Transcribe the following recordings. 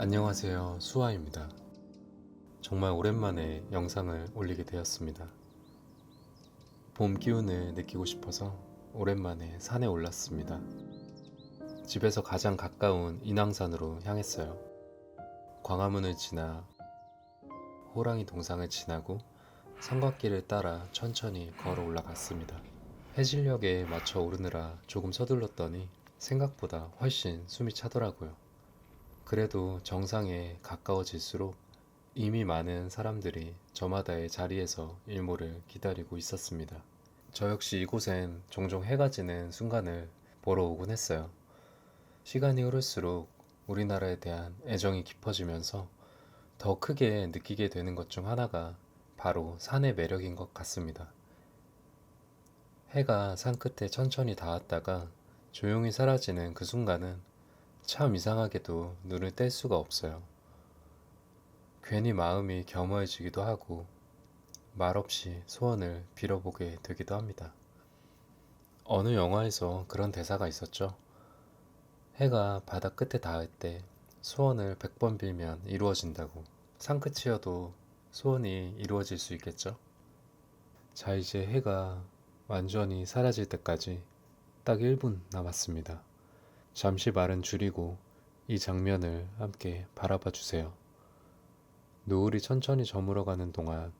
안녕하세요. 수아입니다. 정말 오랜만에 영상을 올리게 되었습니다. 봄 기운을 느끼고 싶어서 오랜만에 산에 올랐습니다. 집에서 가장 가까운 인왕산으로 향했어요. 광화문을 지나 호랑이 동상을 지나고 성곽길을 따라 천천히 걸어 올라갔습니다. 해질녘에 맞춰 오르느라 조금 서둘렀더니 생각보다 훨씬 숨이 차더라고요. 그래도 정상에 가까워질수록 이미 많은 사람들이 저마다의 자리에서 일몰을 기다리고 있었습니다. 저 역시 이곳엔 종종 해가 지는 순간을 보러 오곤 했어요. 시간이 흐를수록 우리나라에 대한 애정이 깊어지면서 더 크게 느끼게 되는 것 중 하나가 바로 산의 매력인 것 같습니다. 해가 산 끝에 천천히 닿았다가 조용히 사라지는 그 순간은 참 이상하게도 눈을 뗄 수가 없어요. 괜히 마음이 겸허해지기도 하고 말없이 소원을 빌어보게 되기도 합니다. 어느 영화에서 그런 대사가 있었죠. 해가 바다 끝에 닿을 때 소원을 100번 빌면 이루어진다고. 산끝이어도 소원이 이루어질 수 있겠죠? 자, 이제 해가 완전히 사라질 때까지 딱 1분 남았습니다. 잠시 말은 줄이고 이 장면을 함께 바라봐 주세요. 노을이 천천히 저물어가는 동안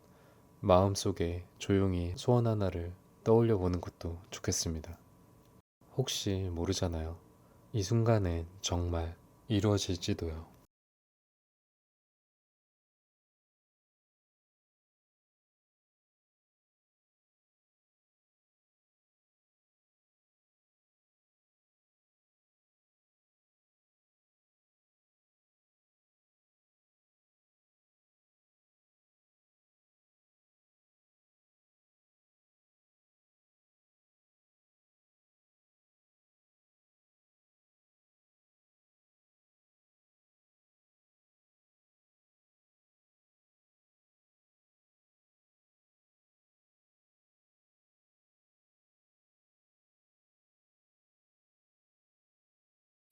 마음속에 조용히 소원 하나를 떠올려 보는 것도 좋겠습니다. 혹시 모르잖아요. 이 순간엔 정말 이루어질지도요.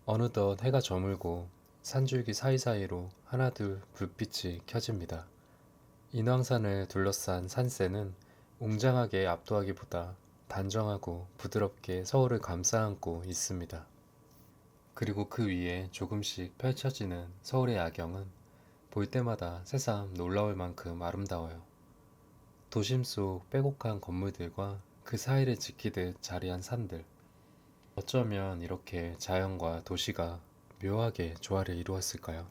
어느덧 해가 저물고 산줄기 사이사이로 하나둘 불빛이 켜집니다. 인왕산을 둘러싼 산세는 웅장하게 압도하기보다 단정하고 부드럽게 서울을 감싸안고 있습니다. 그리고 그 위에 조금씩 펼쳐지는 서울의 야경은 볼 때마다 새삼 놀라울 만큼 아름다워요. 도심 속 빼곡한 건물들과 그 사이를 지키듯 자리한 산들. 어쩌면 이렇게 자연과 도시가 묘하게 조화를 이루었을까요?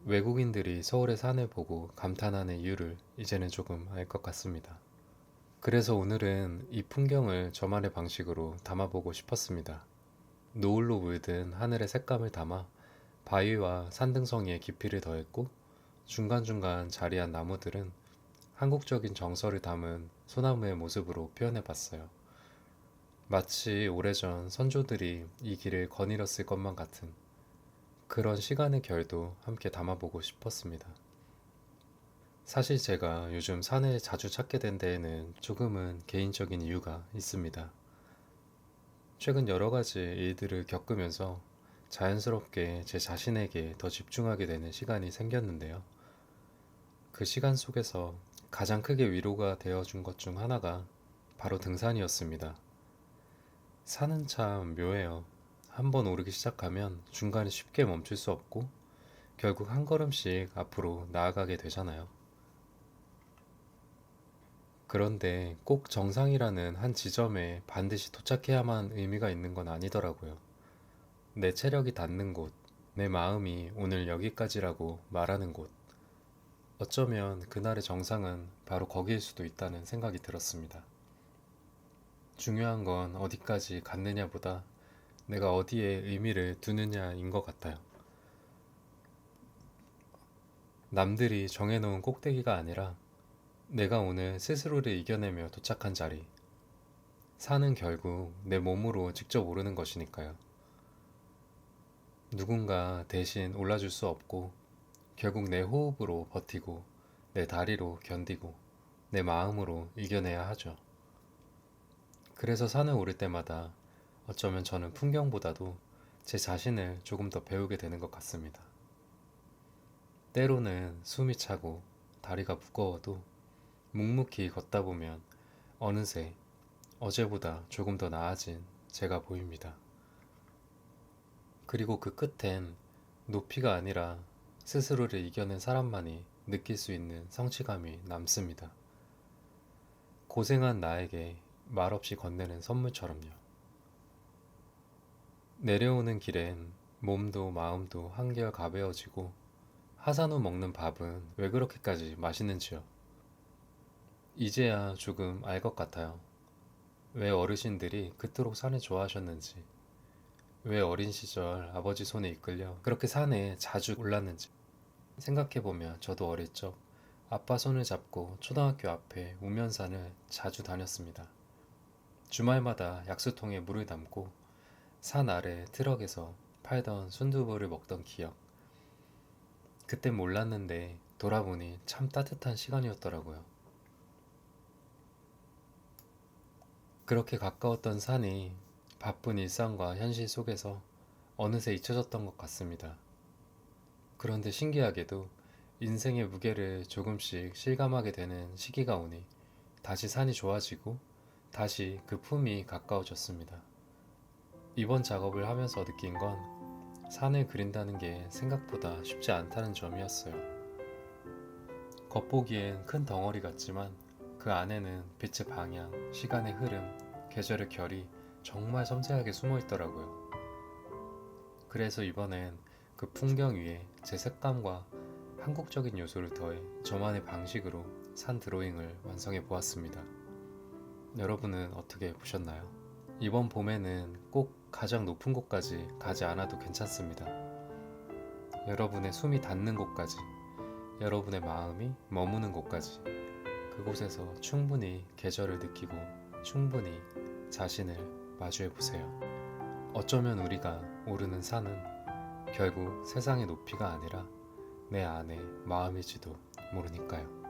외국인들이 서울의 산을 보고 감탄하는 이유를 이제는 조금 알 것 같습니다. 그래서 오늘은 이 풍경을 저만의 방식으로 담아보고 싶었습니다. 노을로 물든 하늘의 색감을 담아 바위와 산등성이의 깊이를 더했고 중간중간 자리한 나무들은 한국적인 정서를 담은 소나무의 모습으로 표현해봤어요. 마치 오래전 선조들이 이 길을 거닐었을 것만 같은 그런 시간의 결도 함께 담아보고 싶었습니다. 사실 제가 요즘 산을 자주 찾게 된 데에는 조금은 개인적인 이유가 있습니다. 최근 여러 가지 일들을 겪으면서 자연스럽게 제 자신에게 더 집중하게 되는 시간이 생겼는데요. 그 시간 속에서 가장 크게 위로가 되어준 것 중 하나가 바로 등산이었습니다. 산은 참 묘해요. 한번 오르기 시작하면 중간에 쉽게 멈출 수 없고 결국 한 걸음씩 앞으로 나아가게 되잖아요. 그런데 꼭 정상이라는 한 지점에 반드시 도착해야만 의미가 있는 건 아니더라고요. 내 체력이 닿는 곳, 내 마음이 오늘 여기까지라고 말하는 곳. 어쩌면 그날의 정상은 바로 거기일 수도 있다는 생각이 들었습니다. 중요한 건 어디까지 갔느냐보다 내가 어디에 의미를 두느냐인 것 같아요. 남들이 정해놓은 꼭대기가 아니라 내가 오늘 스스로를 이겨내며 도착한 자리. 산은 결국 내 몸으로 직접 오르는 것이니까요. 누군가 대신 올라줄 수 없고 결국 내 호흡으로 버티고 내 다리로 견디고 내 마음으로 이겨내야 하죠. 그래서 산을 오를 때마다 어쩌면 저는 풍경보다도 제 자신을 조금 더 배우게 되는 것 같습니다. 때로는 숨이 차고 다리가 무거워도 묵묵히 걷다 보면 어느새 어제보다 조금 더 나아진 제가 보입니다. 그리고 그 끝엔 높이가 아니라 스스로를 이겨낸 사람만이 느낄 수 있는 성취감이 남습니다. 고생한 나에게 말없이 건네는 선물처럼요. 내려오는 길엔 몸도 마음도 한결 가벼워지고 하산 후 먹는 밥은 왜 그렇게까지 맛있는지요. 이제야 조금 알 것 같아요. 왜 어르신들이 그토록 산을 좋아하셨는지, 왜 어린 시절 아버지 손에 이끌려 그렇게 산에 자주 올랐는지. 생각해보면 저도 어릴 적 아빠 손을 잡고 초등학교 앞에 우면산을 자주 다녔습니다. 주말마다 약수통에 물을 담고 산 아래 트럭에서 팔던 순두부를 먹던 기억. 그땐 몰랐는데 돌아보니 참 따뜻한 시간이었더라고요. 그렇게 가까웠던 산이 바쁜 일상과 현실 속에서 어느새 잊혀졌던 것 같습니다. 그런데 신기하게도 인생의 무게를 조금씩 실감하게 되는 시기가 오니 다시 산이 좋아지고 다시 그 품이 가까워졌습니다. 이번 작업을 하면서 느낀 건 산을 그린다는 게 생각보다 쉽지 않다는 점이었어요. 겉보기엔 큰 덩어리 같지만 그 안에는 빛의 방향, 시간의 흐름, 계절의 결이 정말 섬세하게 숨어 있더라고요. 그래서 이번엔 그 풍경 위에 제 색감과 한국적인 요소를 더해 저만의 방식으로 산 드로잉을 완성해 보았습니다. 여러분은 어떻게 보셨나요? 이번 봄에는 꼭 가장 높은 곳까지 가지 않아도 괜찮습니다. 여러분의 숨이 닿는 곳까지, 여러분의 마음이 머무는 곳까지, 그곳에서 충분히 계절을 느끼고 충분히 자신을 마주해 보세요. 어쩌면 우리가 오르는 산은 결국 세상의 높이가 아니라 내 안의 마음일지도 모르니까요.